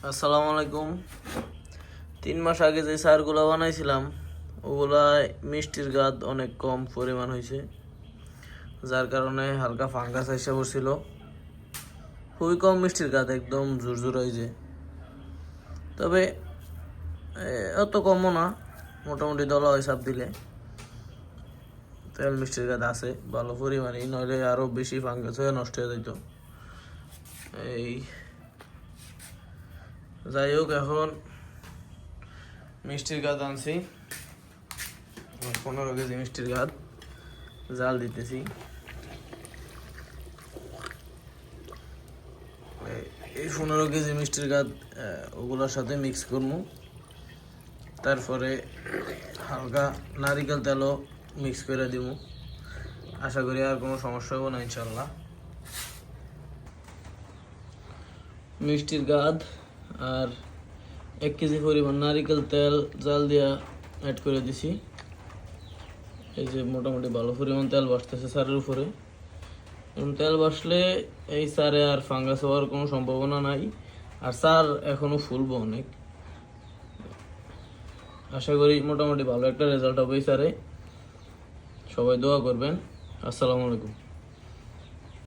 আসসালামু আলাইকুম। 3 মাস আগে যে সারগুলো বানাইছিলাম ওগুলায় মিষ্টির গাদ অনেক কম পরিমাণ হয়েছে, যার কারণে হালকা ফাঙ্গাস এসে পড়ছিল। খুবই কম মিষ্টির গাদ, একদম ঝুরঝুর হয়েছে। তবে অত কমও না, মোটামুটি দলা হয় সাপ দিলে। তেল মিষ্টির গাদ আছে ভালো পরিমাণেই, নইলে আরও বেশি ফাঙ্গাস হয়ে নষ্ট হয়ে যেত। এই যাই হোক, এখন মিষ্টির গাদ আনছি 15 কেজি মিষ্টির গাদ, জাল দিতেছি। এই 15 কেজি মিষ্টির গাদ ওগুলোর সাথে মিক্স করবো। তারপরে হালকা নারিকেল তেলও মিক্স করে দিব। আশা করি আর কোনো সমস্যা হবে না ইনশাল্লাহ। মিষ্টির গাদ আর 1 কেজি পরিমাণ নারিকেল তেল জাল দিয়া অ্যাড করে দিছি। এই যে মোটামুটি ভালো পরিমাণ তেল বাসতেছে সারের উপরে। তেল বাসলে এই সারে আর ফাঙ্গাস হওয়ার কোনো সম্ভাবনা নাই, আর সার এখনো ফুলবো অনেক। আশা করি মোটামুটি ভালো একটা রেজাল্ট হবে এই সারে। সবাই দোয়া করবেন। আসসালামু আলাইকুম।